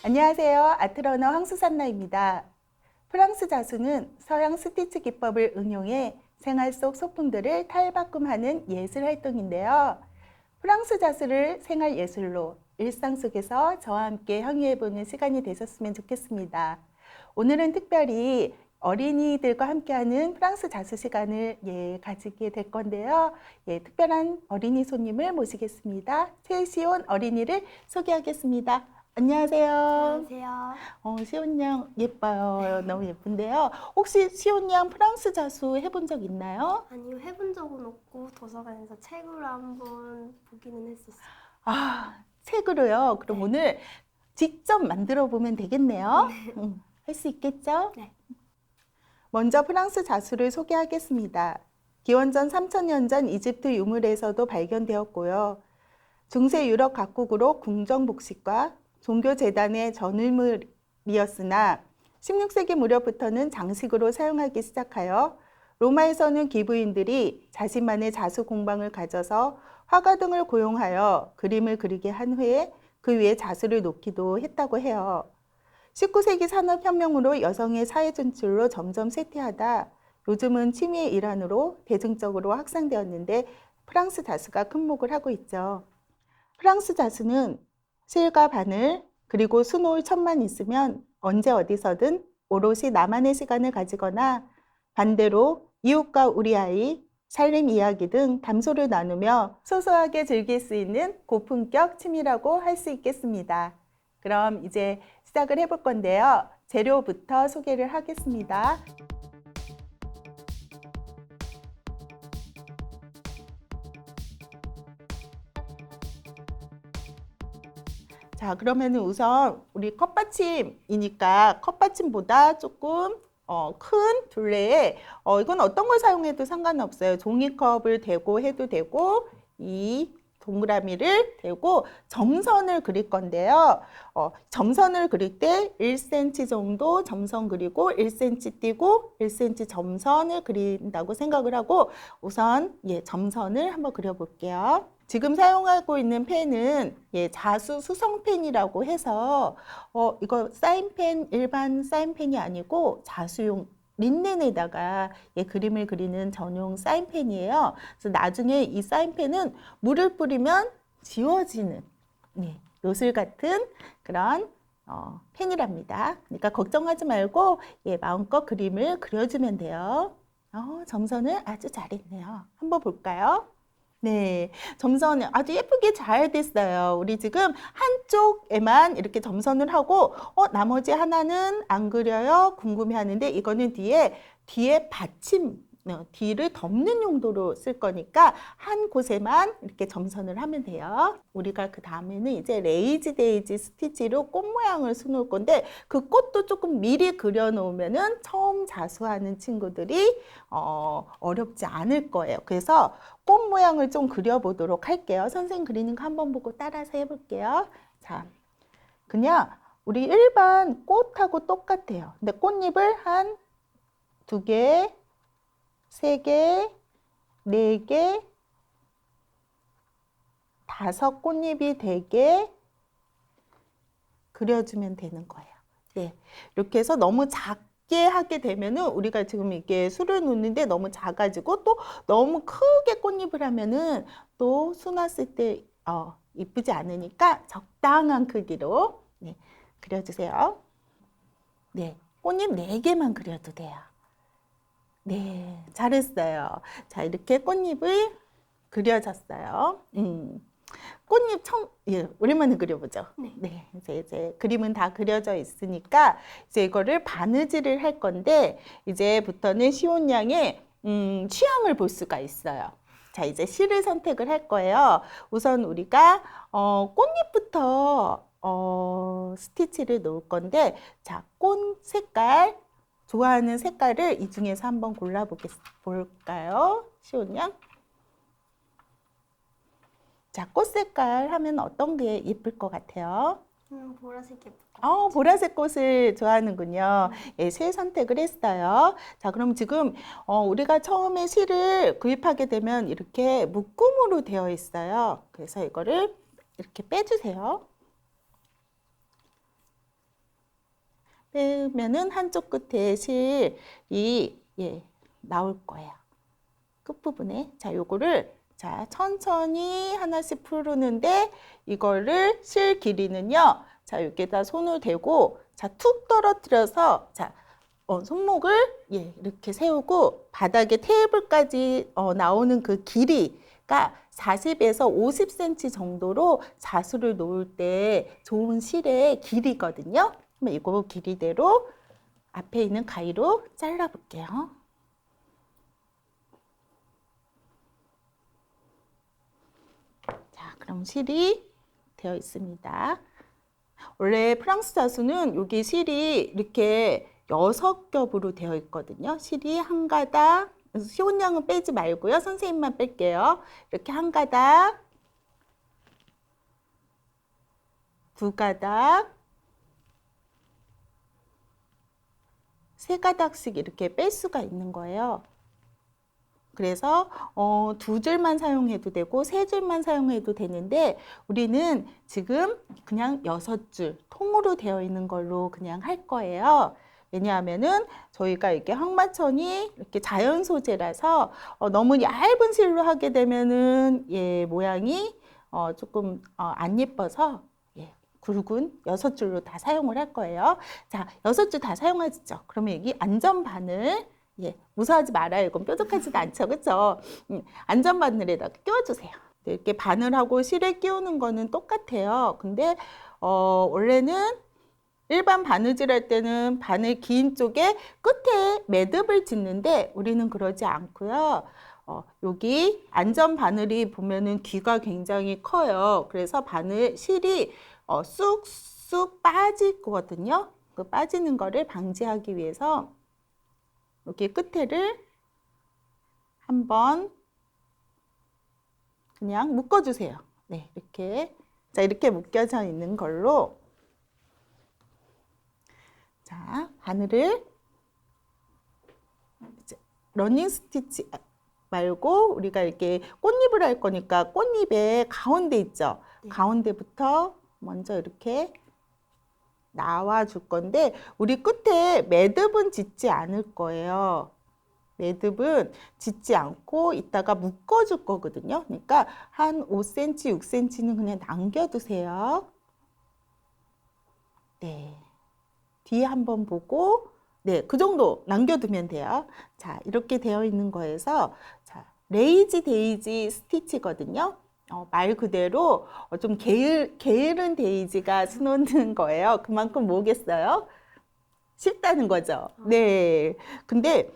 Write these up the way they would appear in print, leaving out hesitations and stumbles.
안녕하세요. 아트러너 황수산나입니다. 프랑스 자수는 서양 스티치 기법을 응용해 생활 속 소품들을 탈바꿈하는 예술 활동인데요. 프랑스 자수를 생활 예술로 일상 속에서 저와 함께 향유해보는 시간이 되셨으면 좋겠습니다. 오늘은 특별히 어린이들과 함께하는 프랑스 자수 시간을 가지게 될 건데요. 특별한 어린이 손님을 모시겠습니다. 최시온 어린이를 소개하겠습니다. 안녕하세요. 안녕하세요. 시온 양 예뻐요. 너무 예쁜데요. 혹시 시온 양 프랑스 자수 해본 적 있나요? 아니요, 해본 적은 없고 도서관에서 책으로 한번 보기는 했었어요. 책으로요. 그럼 네. 오늘 직접 만들어 보면 되겠네요. 할 수 있겠죠? 네. 먼저 프랑스 자수를 소개하겠습니다. 기원전 3000년 전 이집트 유물에서도 발견되었고요. 중세 유럽 각국으로 궁정복식과 종교 재단의 전유물이었으나 16세기 무렵부터는 장식으로 사용하기 시작하여 로마에서는 기부인들이 자신만의 자수 공방을 가져서 화가 등을 고용하여 그림을 그리게 한 후에 그 위에 자수를 놓기도 했다고 해요. 19세기 산업혁명으로 여성의 사회 진출로 점점 쇠퇴하다 요즘은 취미의 일환으로 대중적으로 확산되었는데 프랑스 자수가 큰 목을 하고 있죠. 프랑스 자수는 실과 바늘 그리고 수놓을 천만 있으면 언제 어디서든 오롯이 나만의 시간을 가지거나 반대로 이웃과 우리 아이, 살림 이야기 등 담소를 나누며 소소하게 즐길 수 있는 고품격 취미라고 할 수 있겠습니다. 그럼 이제 시작을 해볼 건데요. 재료부터 소개를 하겠습니다. 자, 그러면은 우선 우리 컵받침이니까 컵받침보다 조금 큰 둘레에 이건 어떤 걸 사용해도 상관없어요. 종이컵을 대고 해도 되고 이 동그라미를 대고 점선을 그릴 건데요. 점선을 그릴 때 1cm 정도 점선 그리고 1cm 띄고 1cm 점선을 그린다고 생각을 하고 우선 점선을 한번 그려볼게요. 지금 사용하고 있는 펜은 자수 수성펜이라고 해서 이거 사인펜 일반 사인펜이 아니고 자수용 린넨에다가 그림을 그리는 전용 사인펜이에요. 그래서 나중에 이 사인펜은 물을 뿌리면 지워지는 요술 같은 그런 펜이랍니다. 그러니까 걱정하지 말고 마음껏 그림을 그려주면 돼요. 점선을 아주 잘했네요. 한번 볼까요? 네, 점선을 아주 예쁘게 잘 됐어요. 우리 지금 한쪽에만 이렇게 점선을 하고 나머지 하나는 안 그려요. 궁금해하는데 이거는 뒤에 받침, 뒤를 덮는 용도로 쓸 거니까 한 곳에만 이렇게 점선을 하면 돼요. 우리가 그 다음에는 이제 레이지 데이지 스티치로 꽃 모양을 수놓을 건데 그 꽃도 조금 미리 그려놓으면은 처음 자수하는 친구들이 어렵지 않을 거예요. 그래서 꽃 모양을 좀 그려보도록 할게요. 선생님 그리는 거 한번 보고 따라서 해볼게요. 자, 그냥 우리 일반 꽃하고 똑같아요. 근데 꽃잎을 한 2개, 3개, 4개, 5 꽃잎이 되게 그려주면 되는 거예요. 네, 이렇게 해서 너무 작게 하게 되면은 우리가 지금 이게 수를 놓는데 너무 작아지고 또 너무 크게 꽃잎을 하면은 또 수 놨을 때 이쁘지 않으니까 적당한 크기로 그려주세요. 네, 꽃잎 4개만 그려도 돼요. 네, 잘했어요. 자, 이렇게 꽃잎을 그려졌어요. 꽃잎 오랜만에 그려보죠. 네. 이제 그림은 다 그려져 있으니까 이제 이거를 바느질을 할 건데 이제부터는 시온 양의 취향을 볼 수가 있어요. 자, 이제 실을 선택을 할 거예요. 우선 우리가 꽃잎부터 스티치를 놓을 건데 자, 꽃 색깔 좋아하는 색깔을 이 중에서 한번 골라볼까요? 시온 양? 자, 꽃 색깔 하면 어떤 게 예쁠 것 같아요? 보라색 예쁠 것 같아요. 보라색 꽃을 좋아하는군요. 실 선택을 했어요. 자, 그럼 지금 우리가 처음에 실을 구입하게 되면 이렇게 묶음으로 되어 있어요. 그래서 이거를 이렇게 빼주세요. 빼면은 한쪽 끝에 실이 나올 거예요. 끝부분에. 자, 요거를 자, 천천히 하나씩 풀르는데 이거를 실 길이는요. 자, 여기에다 손을 대고 자, 툭 떨어뜨려서 자, 손목을 이렇게 세우고 바닥에 테이블까지 나오는 그 길이가 40에서 50cm 정도로 자수를 놓을 때 좋은 실의 길이거든요. 그럼 이거 길이대로 앞에 있는 가위로 잘라 볼게요. 자, 그럼 실이 되어 있습니다. 원래 프랑스 자수는 여기 실이 이렇게 6겹으로 되어 있거든요. 실이 한 가닥, 시온양은 빼지 말고요. 선생님만 뺄게요. 이렇게 한 가닥, 두 가닥, 세 가닥씩 이렇게 뺄 수가 있는 거예요. 그래서 두 줄만 사용해도 되고 세 줄만 사용해도 되는데 우리는 지금 그냥 6줄 통으로 되어 있는 걸로 그냥 할 거예요. 왜냐하면은 저희가 이렇게 항마천이 이렇게 자연 소재라서 너무 얇은 실로 하게 되면은 모양이 조금 안 예뻐서 굵은 6줄로 다 사용을 할 거예요. 자, 6줄 다 사용하시죠. 그러면 여기 안전 바늘 무서워하지 말아요. 이건 뾰족하지도 않죠. 그렇죠? 안전 바늘에다가 끼워주세요. 이렇게 바늘하고 실에 끼우는 거는 똑같아요. 근데 원래는 일반 바느질 할 때는 바늘 긴 쪽에 끝에 매듭을 짓는데 우리는 그러지 않고요. 여기 안전 바늘이 보면은 귀가 굉장히 커요. 그래서 바늘 실이 쑥쑥 빠질 거거든요. 그 빠지는 거를 방지하기 위해서 여기 끝에를 한번 그냥 묶어주세요. 네, 이렇게. 자, 이렇게 묶여져 있는 걸로. 자, 바늘을 이제 러닝 스티치 말고 우리가 이렇게 꽃잎을 할 거니까 꽃잎의 가운데 있죠. 네. 가운데부터 먼저 이렇게 나와 줄 건데 우리 끝에 매듭은 짓지 않을 거예요. 매듭은 짓지 않고 이따가 묶어 줄 거거든요. 그러니까 한 5cm, 6cm는 그냥 남겨두세요. 네. 뒤에 한번 보고 그 정도 남겨두면 돼요. 자, 이렇게 되어 있는 거에서 자, 레이지 데이지 스티치거든요. 말 그대로 좀 게으른 데이지가 수놓는 거예요. 그만큼 뭐겠어요? 쉽다는 거죠. 네. 근데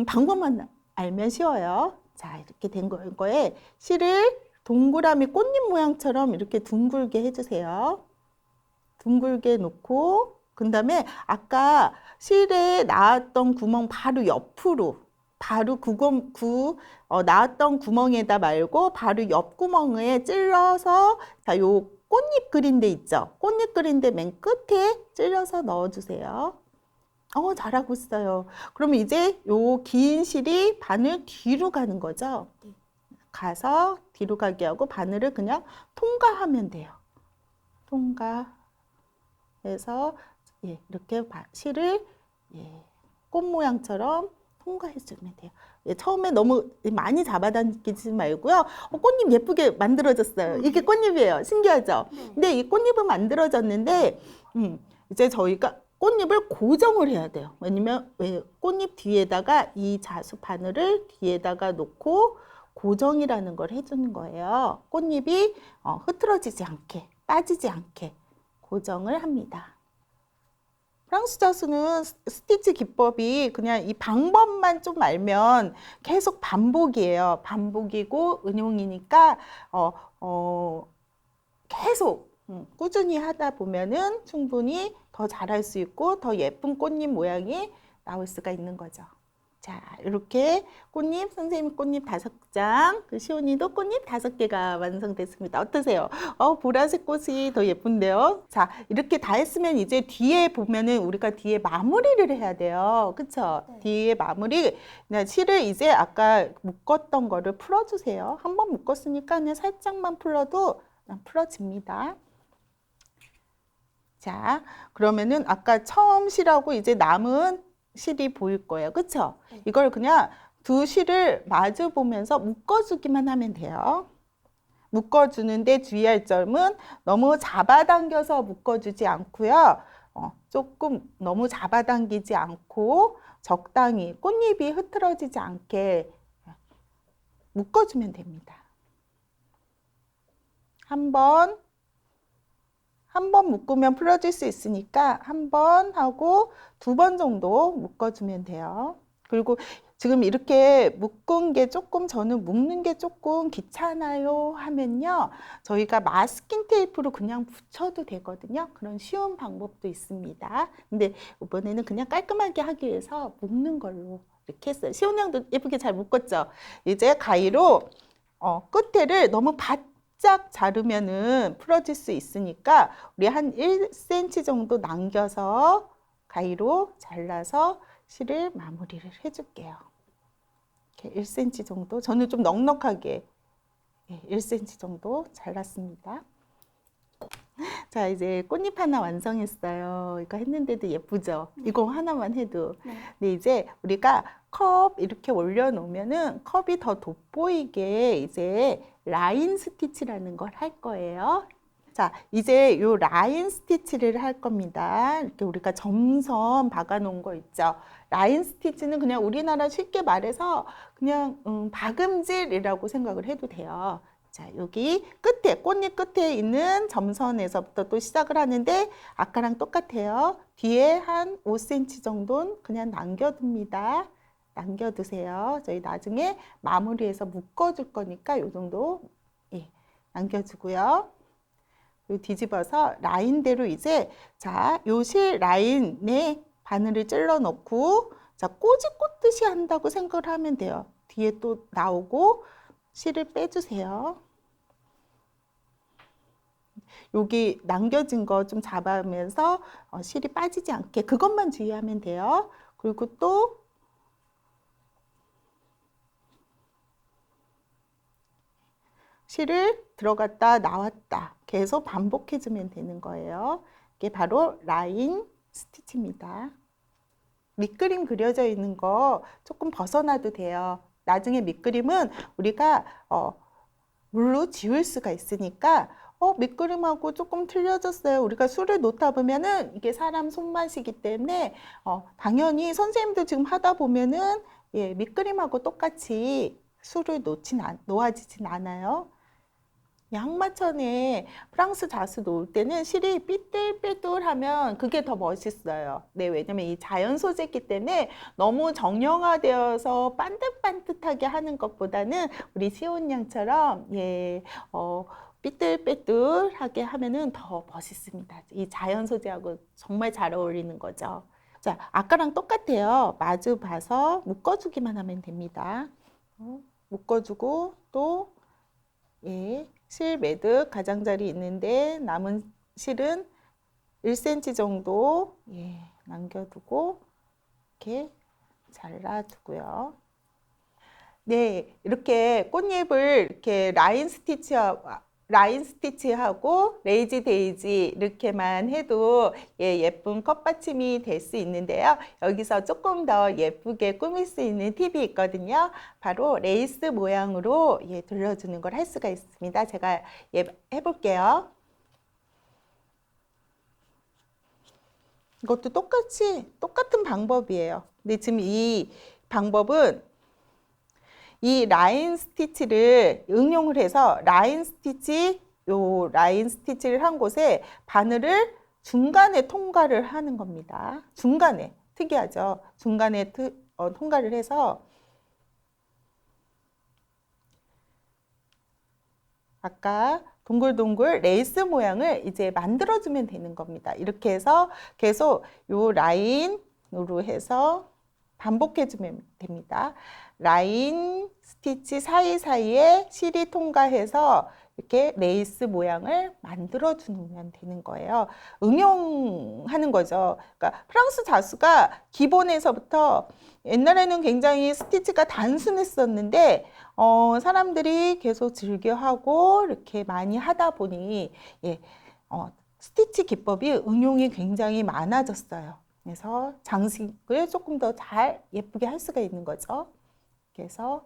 방법만 알면 쉬워요. 자, 이렇게 된 거에 실을 동그라미 꽃잎 모양처럼 이렇게 둥글게 해주세요. 둥글게 놓고 그 다음에 아까 실에 나왔던 구멍 바로 옆으로 바로 나왔던 구멍에다 말고 바로 옆 구멍에 찔러서 자, 요 꽃잎 그린 데 있죠? 꽃잎 그린 데 맨 끝에 찔러서 넣어주세요. 잘하고 있어요. 그럼 이제 요 긴 실이 바늘 뒤로 가는 거죠? 가서 뒤로 가게 하고 바늘을 그냥 통과하면 돼요. 통과해서 이렇게 실을 꽃 모양처럼 통과해 주면 돼요. 처음에 너무 많이 잡아당기지 말고요. 꽃잎 예쁘게 만들어졌어요. 이게 꽃잎이에요. 신기하죠? 근데 이 꽃잎은 만들어졌는데 이제 저희가 꽃잎을 고정을 해야 돼요. 왜냐면 꽃잎 뒤에다가 이 자수 바늘을 뒤에다가 놓고 고정이라는 걸 해주는 거예요. 꽃잎이 흐트러지지 않게, 빠지지 않게 고정을 합니다. 프랑스 자수는 스티치 기법이 그냥 이 방법만 좀 알면 계속 반복이에요. 반복이고 응용이니까 계속 꾸준히 하다 보면은 충분히 더 잘할 수 있고 더 예쁜 꽃잎 모양이 나올 수가 있는 거죠. 자, 이렇게 꽃잎, 선생님 꽃잎 5장, 그 시온이도 꽃잎 5개가 완성됐습니다. 어떠세요? 보라색 꽃이 더 예쁜데요? 자, 이렇게 다 했으면 이제 뒤에 보면은 우리가 뒤에 마무리를 해야 돼요. 그쵸? 네. 뒤에 마무리, 그냥 실을 이제 아까 묶었던 거를 풀어주세요. 한번 묶었으니까 그냥 살짝만 풀어도 그냥 풀어집니다. 자, 그러면은 아까 처음 실하고 이제 남은 실이 보일 거예요. 그쵸? 네. 이걸 그냥 두 실을 마주 보면서 묶어주기만 하면 돼요. 묶어주는데 주의할 점은 너무 잡아당겨서 묶어주지 않고요. 조금 너무 잡아당기지 않고 적당히 꽃잎이 흐트러지지 않게 묶어주면 됩니다. 한 번 묶으면 풀어질 수 있으니까 한 번 하고 2번 정도 묶어주면 돼요. 그리고 지금 이렇게 묶은 게 조금 저는 묶는 게 조금 귀찮아요 하면요. 저희가 마스킹 테이프로 그냥 붙여도 되거든요. 그런 쉬운 방법도 있습니다. 근데 이번에는 그냥 깔끔하게 하기 위해서 묶는 걸로 이렇게 했어요. 시온 양도 예쁘게 잘 묶었죠? 이제 가위로 끝에를 너무 바짝 자르면은 풀어질 수 있으니까 우리 한 1cm 정도 남겨서 가위로 잘라서 실을 마무리를 해줄게요. 이렇게 1cm 정도, 저는 좀 넉넉하게 1cm 정도 잘랐습니다. 자, 이제 꽃잎 하나 완성했어요. 이거 했는데도 예쁘죠? 이거 하나만 해도. 네. 근데 이제 우리가 컵 이렇게 올려놓으면은 컵이 더 돋보이게 이제 라인 스티치라는 걸 할 거예요. 자, 이제 요 라인 스티치를 할 겁니다. 이렇게 우리가 점선 박아 놓은 거 있죠. 라인 스티치는 그냥 우리나라 쉽게 말해서 그냥 박음질이라고 생각을 해도 돼요. 자, 여기 끝에, 꽃잎 끝에 있는 점선에서부터 또 시작을 하는데 아까랑 똑같아요. 뒤에 한 5cm 정도는 그냥 남겨둡니다. 남겨두세요. 저희 나중에 마무리해서 묶어줄 거니까 이 정도 남겨주고요. 뒤집어서 라인대로 이제 자, 요 실 라인에 바늘을 찔러 넣고 자, 꼬지 꽂듯이 한다고 생각을 하면 돼요. 뒤에 또 나오고 실을 빼주세요. 여기 남겨진 거 좀 잡으면서 실이 빠지지 않게 그것만 주의하면 돼요. 그리고 또 실을 들어갔다 나왔다 계속 반복해주면 되는 거예요. 이게 바로 라인 스티치입니다. 밑그림 그려져 있는 거 조금 벗어나도 돼요. 나중에 밑그림은 우리가 물로 지울 수가 있으니까 밑그림하고 조금 틀려졌어요. 우리가 수를 놓다 보면은 이게 사람 손맛이기 때문에 당연히 선생님도 지금 하다 보면은 밑그림하고 똑같이 수를 놓아지진 않아요. 항마천에 프랑스 자수 놓을 때는 실이 삐뚤삐뚤하면 그게 더 멋있어요. 네, 왜냐면 이 자연 소재이기 때문에 너무 정형화되어서 반듯반듯하게 하는 것보다는 우리 시온 양처럼 삐뚤삐뚤하게 하면은 더 멋있습니다. 이 자연 소재하고 정말 잘 어울리는 거죠. 자, 아까랑 똑같아요. 마주 봐서 묶어주기만 하면 됩니다. 묶어주고 또 실 매듭 가장자리 있는데 남은 실은 1cm 정도 남겨두고 이렇게 잘라두고요. 네, 이렇게 꽃잎을 이렇게 라인 스티치하고 레이지 데이지 이렇게만 해도 예쁜 컵받침이 될 수 있는데요. 여기서 조금 더 예쁘게 꾸밀 수 있는 팁이 있거든요. 바로 레이스 모양으로 돌려주는 걸 할 수가 있습니다. 제가 해볼게요. 이것도 똑같은 방법이에요. 근데 지금 이 방법은 이 라인 스티치를 응용을 해서 라인 스티치를 한 곳에 바늘을 중간에 통과를 하는 겁니다. 중간에, 특이하죠? 중간에 통과를 해서 아까 동글동글 레이스 모양을 이제 만들어주면 되는 겁니다. 이렇게 해서 계속 요 라인으로 해서 반복해주면 됩니다. 라인 스티치 사이사이에 실이 통과해서 이렇게 레이스 모양을 만들어주면 되는 거예요. 응용하는 거죠. 그러니까 프랑스 자수가 기본에서부터 옛날에는 굉장히 스티치가 단순했었는데 사람들이 계속 즐겨하고 이렇게 많이 하다 보니 스티치 기법이 응용이 굉장히 많아졌어요. 그래서 장식을 조금 더 잘 예쁘게 할 수가 있는 거죠. 그래서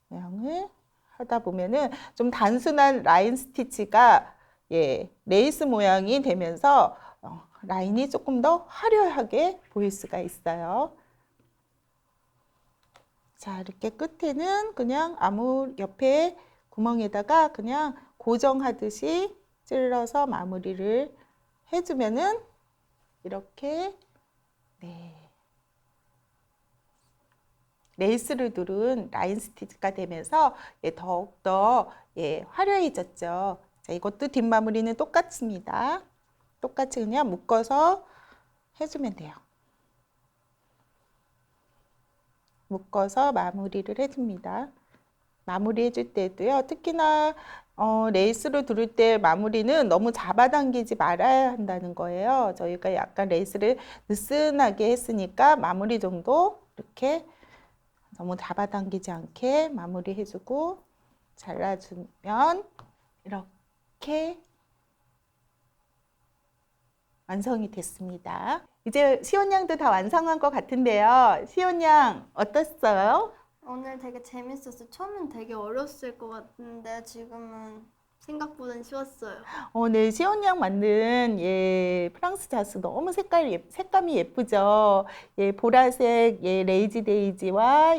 모양을 하다 보면은 좀 단순한 라인 스티치가 레이스 모양이 되면서 라인이 조금 더 화려하게 보일 수가 있어요. 자, 이렇게 끝에는 그냥 아무 옆에 구멍에다가 그냥 고정하듯이 찔러서 마무리를 해주면은 이렇게 레이스를 두른 라인 스티치가 되면서 더욱더 화려해졌죠. 자, 이것도 뒷마무리는 똑같습니다. 똑같이 그냥 묶어서 해주면 돼요. 묶어서 마무리를 해줍니다. 마무리 해줄 때도요, 특히나 레이스를 두를 때 마무리는 너무 잡아당기지 말아야 한다는 거예요. 저희가 약간 레이스를 느슨하게 했으니까 마무리 정도 이렇게 너무 잡아당기지 않게 마무리 해주고 잘라주면 이렇게 완성이 됐습니다. 이제 시온 양도 다 완성한 것 같은데요. 시온 양 어땠어요? 오늘 되게 재밌었어요. 처음엔 되게 어려웠을 것 같은데 지금은 생각보다는 쉬웠어요. 네, 시온 양 만든 프랑스 자수 너무 색감이 예쁘죠. 보라색 레이지 데이지와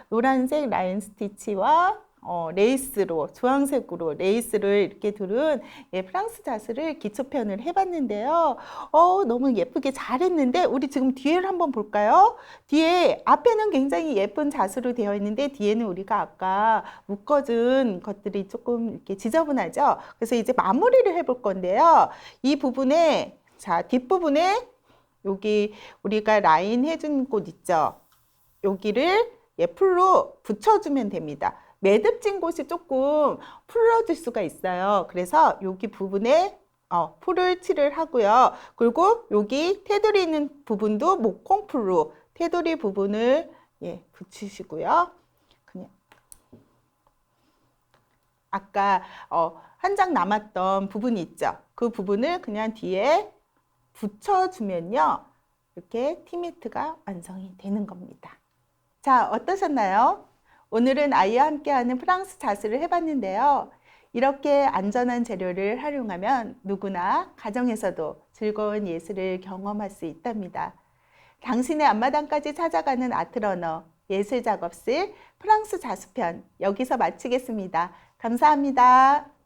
노란색 라인 스티치와 레이스로 주황색으로 레이스를 이렇게 두른 프랑스 자수를 기초편을 해봤는데요. 너무 예쁘게 잘했는데 우리 지금 뒤에를 한번 볼까요? 뒤에 앞에는 굉장히 예쁜 자수로 되어 있는데 뒤에는 우리가 아까 묶어준 것들이 조금 이렇게 지저분하죠. 그래서 이제 마무리를 해볼 건데요. 이 부분에 자 뒷부분에 여기 우리가 라인 해준 곳 있죠. 여기를 풀로 붙여주면 됩니다. 매듭진 곳이 조금 풀어질 수가 있어요. 그래서 여기 부분에 풀을 칠을 하고요. 그리고 여기 테두리 있는 부분도 목콩풀로 테두리 부분을 붙이시고요. 그냥 아까 한 장 남았던 부분이 있죠. 그 부분을 그냥 뒤에 붙여주면요. 이렇게 티매트가 완성이 되는 겁니다. 자, 어떠셨나요? 오늘은 아이와 함께하는 프랑스 자수를 해봤는데요. 이렇게 안전한 재료를 활용하면 누구나 가정에서도 즐거운 예술을 경험할 수 있답니다. 당신의 앞마당까지 찾아가는 아트러너 예술작업실 프랑스 자수편 여기서 마치겠습니다. 감사합니다.